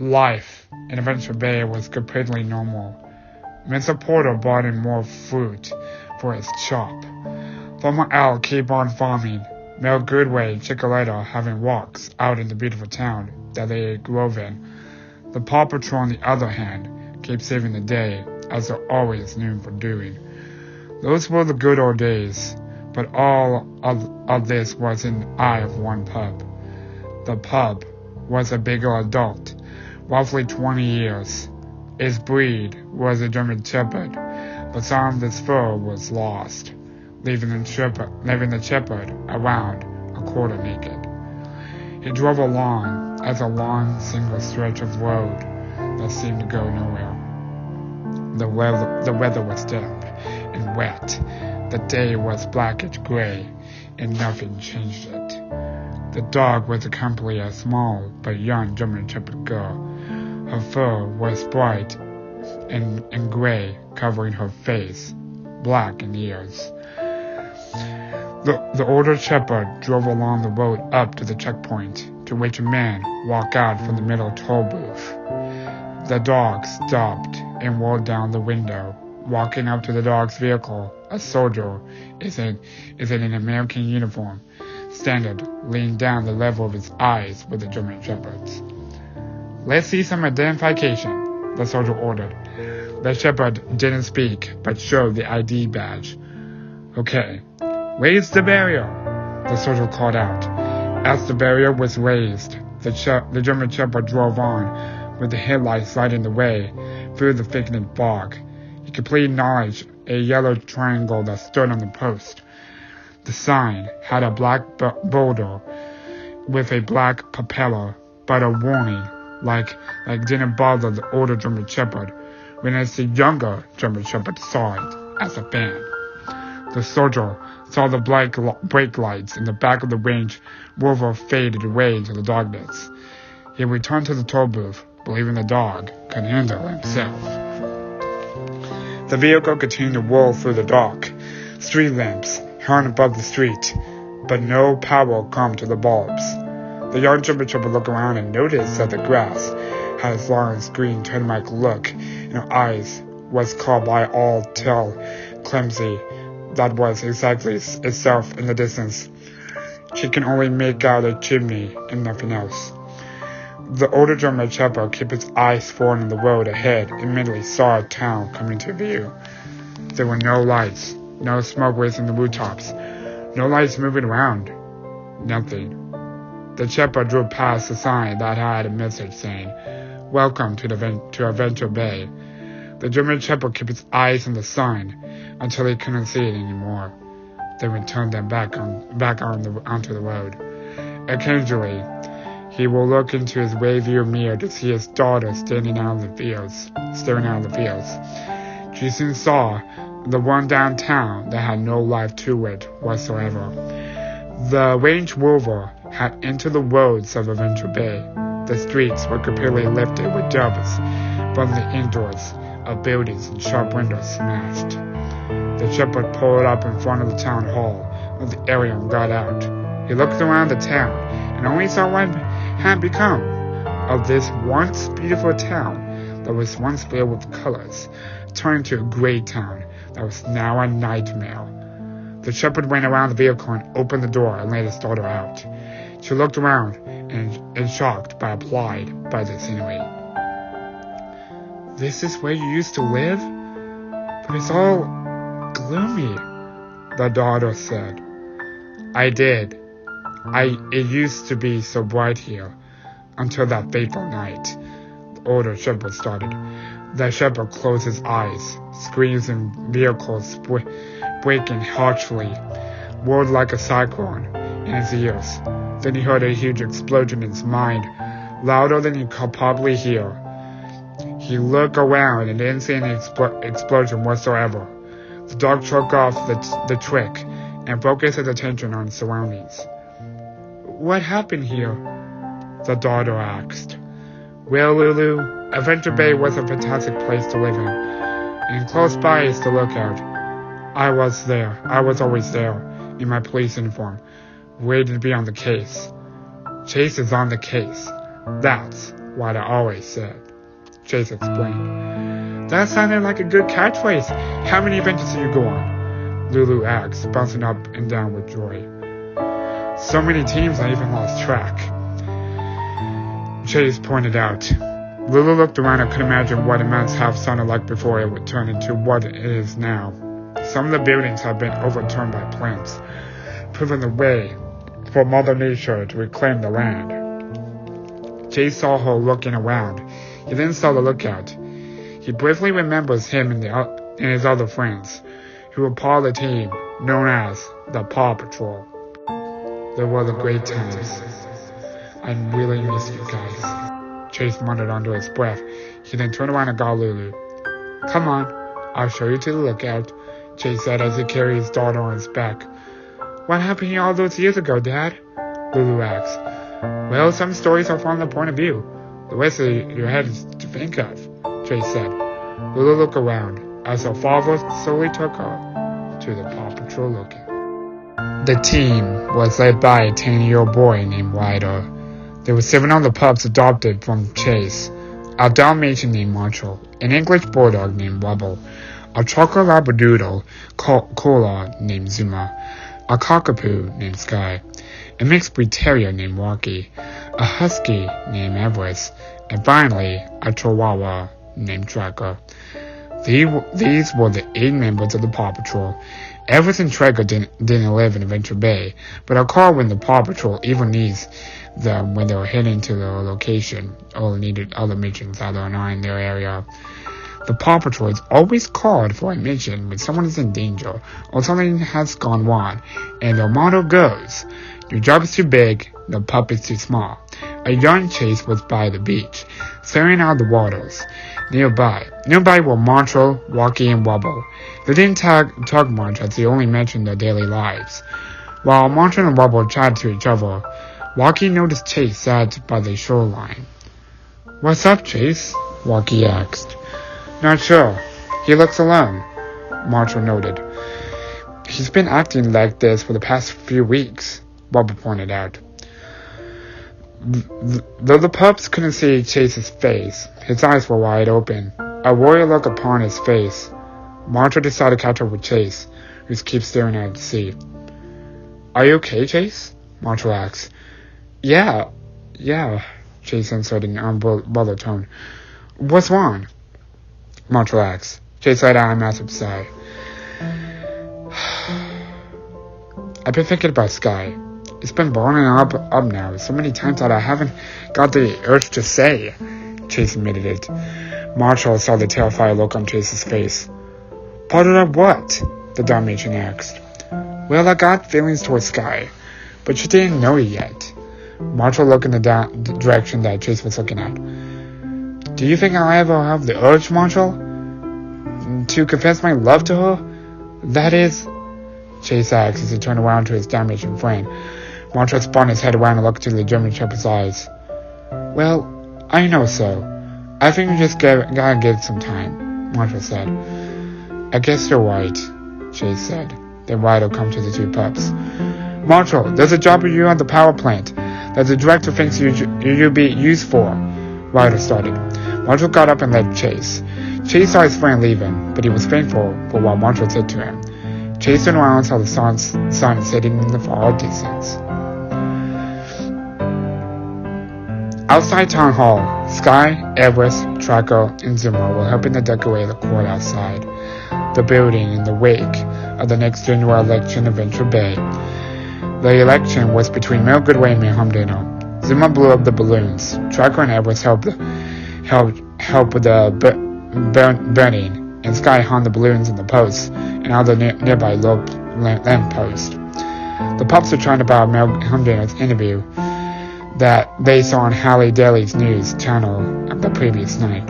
Life in Adventure Bay was completely normal. Mr. Porter brought in more fruit for his shop. Farmer Al kept on farming. Mel Goodway and Chickaletta having walks out in the beautiful town that they grew up in. The Paw Patrol, on the other hand, kept saving the day, as they're always known for doing. Those were the good old days, but all of this was in the eye of one pup. The pup was a bigger adult, roughly 20 years. His breed was a German Shepherd, but some of his fur was lost, leaving the shepherd around a quarter naked. He drove along as a long single stretch of road that seemed to go nowhere. The weather was damp and wet. The day was blackish gray, and nothing changed it. The dog was accompanied a small but young German Shepherd girl. Her fur was bright and gray, covering her face, black in ears. The older shepherd drove along the road up to the checkpoint, to which a man walked out from the middle toll booth. The dog stopped and rolled down the window. Walking up to the dog's vehicle, a soldier is in an American uniform, standing, leaning down the level of his eyes with the German Shepherds. "Let's see some identification," the soldier ordered. The shepherd didn't speak, but showed the ID badge. "Okay, raise the barrier," the soldier called out. As the barrier was raised, the German shepherd drove on, with the headlights lighting the way through the thickening fog. He completely acknowledged a yellow triangle that stood on the post. The sign had a black boulder with a black propeller, but a warning, like didn't bother the older German Shepherd, whereas the younger German Shepherd saw it as a ban. The soldier saw the brake lights in the back of the Range Rover faded away into the darkness. He returned to the toll booth, believing the dog could handle himself. The vehicle continued to roll through the dark. Street lamps hung above the street, but no power came to the bulbs. The young German Shepherd looked around and noticed that the grass had its long green turnpike look, and her eyes was caught by all tell clumsy that was exactly itself in the distance. She can only make out a chimney and nothing else. The older German Shepherd kept his eyes forward on the road ahead and immediately saw a town coming to view. There were no lights, no smoke raising the rooftops, no lights moving around, nothing. The shepherd drove past a sign that had a message saying, "Welcome to Adventure Bay." The German Shepherd kept his eyes on the sign until he couldn't see it anymore. Then returned them back onto the road. Occasionally, he will look into his rearview mirror to see his daughter staring out of the fields. She soon saw the one downtown that had no life to it whatsoever. The Range Rover had entered the roads of Adventure Bay. The streets were completely lifted with dust from the indoors of buildings and shop windows smashed. The shepherd pulled up in front of the town hall of the area and got out. He looked around the town and only saw what had become of this once beautiful town that was once filled with colors, turned to a gray town that was now a nightmare. The shepherd went around the vehicle and opened the door and let his daughter out. She looked around and shocked but applied by the scenery. "This is where you used to live? But it's all gloomy," the daughter said. "I did. It used to be so bright here, until that fateful night," the older shepherd started. The shepherd closed his eyes. Screams and vehicles breaking harshly roared like a cyclone in his ears. Then he heard a huge explosion in his mind, louder than he could probably hear. He looked around and didn't see any explosion whatsoever. The dog shook off the trick and focused his attention on his surroundings. "What happened here?" the daughter asked. "Well, Lulu, Adventure Bay was a fantastic place to live in, and close by is the lookout. I was always there, in my police uniform, ready to be on the case." "Chase is on the case. That's what I always said, Chase explained. That sounded like a good catchphrase. How many adventures do you go on? Lulu asked, bouncing up and down with joy. So many teams I even lost track, Chase pointed out. Lulu looked around and could imagine what it must have sounded like before it would turn into what it is now. Some of the buildings had been overturned by plants, paving the way for Mother Nature to reclaim the land. Chase saw her looking around. He then saw the lookout. He briefly remembers him and his other friends, who were part of the team known as the Paw Patrol. They were the great times. I really miss you guys, Chase muttered under his breath. He then turned around and got Lulu. Come on, I'll show you to the lookout, Chase said as he carried his daughter on his back. What happened here all those years ago, Dad? Lulu asked. Well, some stories are from the point of view. The rest of your head is to think of, Chase said. Lulu looked around as her father slowly took her to the Paw Patrol lookout. The team was led by a 10-year-old boy named Ryder. There were 7 other pups adopted from Chase, a Dalmatian named Marshall, an English bulldog named Rubble, a chocolate labradoodle Cola named Zuma, a cockapoo named Sky, a mixed breed terrier named Rocky, a husky named Everest, and finally a chihuahua named Tracker. These were the 8 members of the Paw Patrol. Everest and Tracker didn't live in Adventure Bay, but are called when the Paw Patrol even needs them when they were heading to their location or needed other missions that are not in their area. The Paw Patrol is always called for a mission when someone is in danger or something has gone wrong, and their motto goes, your job is too big, the pup is too small. A young Chase was by the beach, staring out the waters. Nearby were Marshall, Rocky, and Rubble. They didn't talk much as they only mentioned their daily lives. While Marshall and Rubble chatted to each other, Rocky noticed Chase sat by the shoreline. What's up, Chase? Rocky asked. Not sure. He looks alone, Marshall noted. He's been acting like this for the past few weeks, Rubble pointed out. Though the pups couldn't see Chase's face, his eyes were wide open, a worried look upon his face. Marshall decided to catch up with Chase, who keeps staring at the sea. Are you okay, Chase? Marshall asked. Yeah, Chase answered in an unbothered tone. What's wrong? Marshall asked. Chase let out a massive sigh. I've been thinking about Sky. It's been boiling up now so many times that I haven't got the urge to say, Chase admitted it. Marshall saw the terrified look on Chase's face. Bothered up what? The Dalmatian asked. Well, I got feelings towards Sky, but she didn't know it yet. Marshall looked in the direction that Chase was looking at. Do you think I'll ever have the urge, Marshall? To confess my love to her? That is... Chase asked as he turned around to his Dalmatian friend. Marshall spun his head around and looked into the German Shepherd's eyes. Well, I know so. I think you just gotta give it some time, Marshall said. I guess you're right, Chase said. Then Ryder come to the 2 pups. Marshall, there's a job for you at the power plant that the director thinks you'll be used for, Ryder started. Marshall got up and led Chase. Chase saw his friend leave him, but he was thankful for what Marshall said to him. Chase turned around and saw the sun setting in the far distance. Outside Town Hall, Sky, Everest, Tracker, and Zuma were helping to decorate the court outside the building in the wake of the next general election in Adventure Bay. The election was between Mel Goodway and Mayor Humdino. Zuma blew up the balloons. Tracker and Everest helped with the burning, and Sky hung the balloons in the posts and other nearby lamp posts. The pups were trying about Mel Humdino's interview that they saw on Halle Daly's news channel the previous night.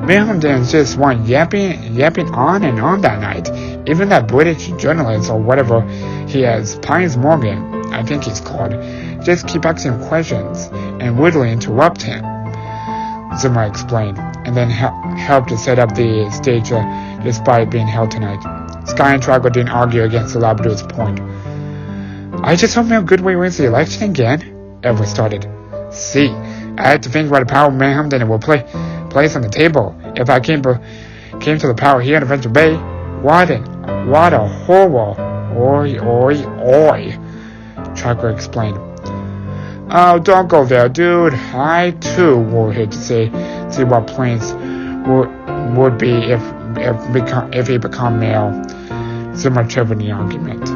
Mayor Humdino just went yapping on and on that night. Even that British journalist or whatever he is, Piers Morgan, I think he's called, just keep asking questions and rudely interrupt him, Zuma explained, and then helped to set up the stage despite being held tonight. Sky and Tracker didn't argue against the Labrador's point. I just hope Mel Goodway wins the election again, Everett started. See, I had to think what a power mayhem then it will place on the table if I came to the power here in Adventure Bay. What a horror. Oi, oi, oi, Tracker explained. Oh, don't go there, dude. I too will hate to see what planes would be if he become male. Zimmer chirped the argument.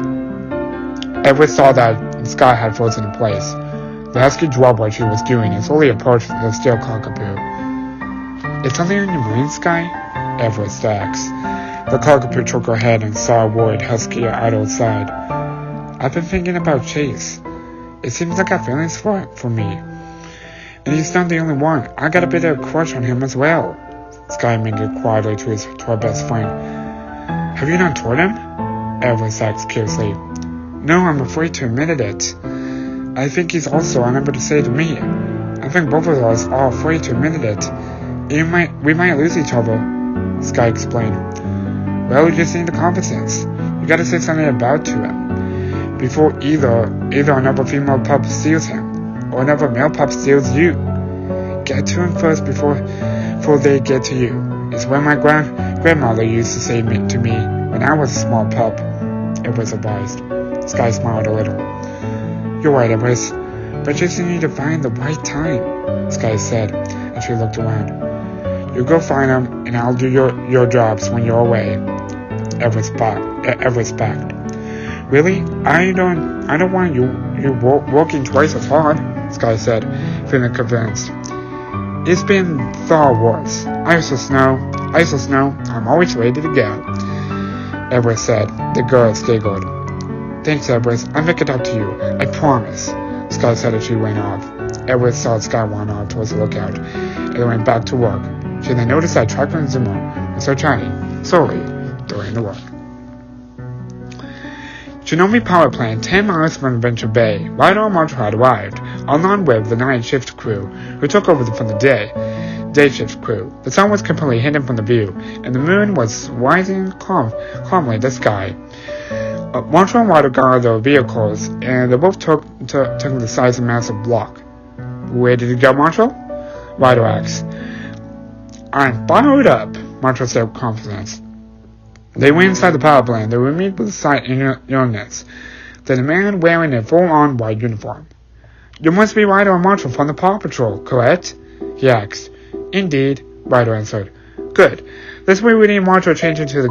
Everett saw that Sky had frozen in place. The husky dropped what she was doing and slowly approached the steel cockapoo. Is something in your brain, Sky? Everett asked. The cockapoo shook her head and saw a worried husky out outside. I've been thinking about Chase. It seems like I have feelings for me. And he's not the only one. I got a bit of a crush on him as well. Sky admitted quietly to her best friend. Have you not told him? Everett asked curiously. No, I'm afraid to admit it. I think he's also unable to say it to me. I think both of us are afraid to admit it. We might lose each other, Sky explained. Well, you just need the confidence. You gotta say something about to him before either another female pup steals him or another male pup steals you. Get to him first before they get to you. It's what my grandmother used to say to me when I was a small pup. It was advised. Sky smiled a little. You're right, Everett, but just you need to find the right time, Sky said as she looked around. You go find him, and I'll do your jobs when you're away. Everett backed. Really? I don't want you working twice as hard, Sky said, feeling convinced. It's been far worse. Ice or snow, I'm always ready to go, Everett said. The girls giggled. Thanks, Everett. I'll make it up to you. I promise, Sky said as she went off. Everett saw Sky run off towards the lookout and went back to work. She then noticed that Tracker and Zimmer were still chatting, slowly, during the work. Chernobyl power plant 10 miles from Adventure Bay, Ryder and Marshall had arrived, along with the night shift crew, who took over from the day shift crew. The sun was completely hidden from the view, and the moon was rising calmly in the sky. Marshall and Ryder got out of their vehicles, and they both took the size of a massive block. Where did you go, Marshall? Ryder asked. I'm fired up, Marshall said with confidence. They went inside the power plant. They were met with a sight illness. Then a man wearing a full-on white uniform. You must be Ryder and Marshall from the Paw Patrol, correct? He asked. Indeed, Ryder answered. Good. This way we need Marshall change into the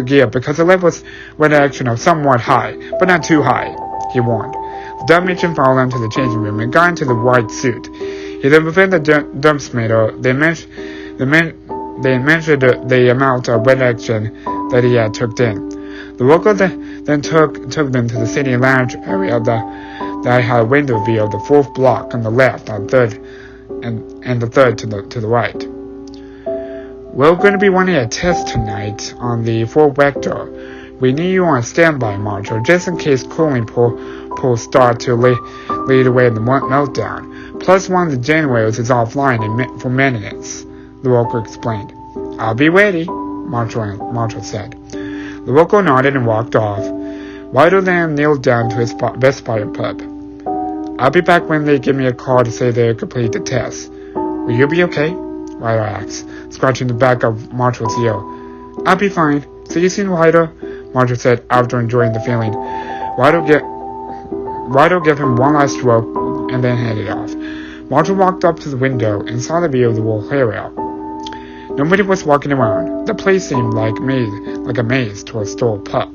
gear because the levels were action are somewhat high, but not too high, he warned. The Dalmatian followed him to the changing room and got into the white suit. He then within the dump meter, they measured the amount of wet action that he had took in. The worker then took them to the city lounge area that had a window view of the fourth block on the left and the third to the right. We're going to be running a test tonight on the 4 vector. We need you on standby, Marshall, just in case cooling pools start to lead away in the meltdown. Plus one of the generators is offline for maintenance, the worker explained. I'll be ready, Marshall said. The worker nodded and walked off. Ryder then kneeled down to his best fire pup. I'll be back when they give me a call to say they complete the test. Will you be okay? Ryder asked, scratching the back of Marshall's ear. I'll be fine. See you soon, Ryder, Marshall said after enjoying the feeling. Ryder gave him one last stroke and then headed off. Marshall walked up to the window and saw the view of the whole area. Nobody was walking around. The place seemed like a maze to a stole pup.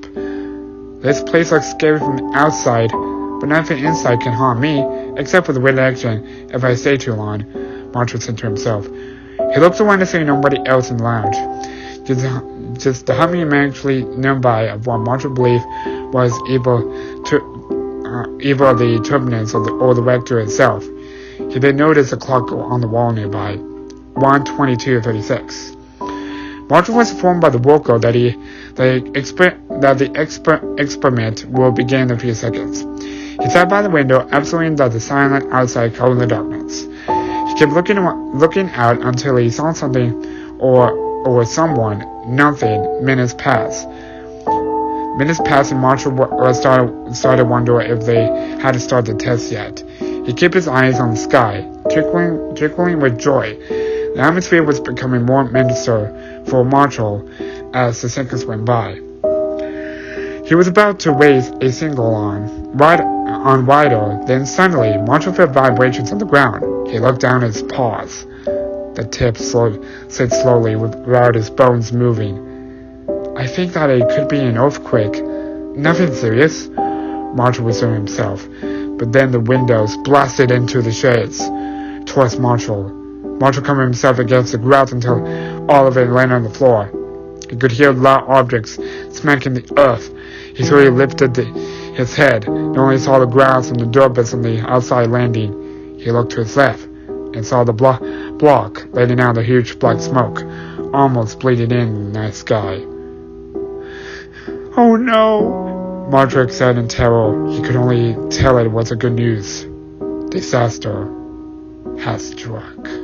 This place looks scary from the outside, but nothing inside can harm me, except for the wet action if I stay too long, Marshall said to himself. He looked around to see nobody else in the lounge. Just the humming immediately nearby of what Marshall believed was either the turbulence or the vector itself. He then noticed a clock on the wall nearby, 1:22:36. Marshall was informed by the worker that the experiment will begin in a few seconds. He sat by the window, absolutely that the silent outside covered the darkness. He kept looking out until he saw something or someone. Nothing. Minutes passed, and Marshall started wondering if they had to start the test yet. He kept his eyes on the sky, twinkling with joy. The atmosphere was becoming more sinister for Marshall as the seconds went by. He was about to raise a single on wider, then suddenly Marshall felt vibrations on the ground. He looked down at his paws. The tips slid slowly without his bones moving. I think that it could be an earthquake. Nothing serious, Marshall resumed himself. But then the windows blasted into the sheds towards Marshall. Marshall covered himself against the grout until all of it landed on the floor. He could hear loud objects smacking the earth. He slowly lifted his head and only saw the grass and the doorbells on the outside landing. He looked to his left and saw the block letting out a huge black smoke, almost bleeding in the night sky. Oh no! Marshall said in terror. He could only tell it was a good news. Disaster has struck.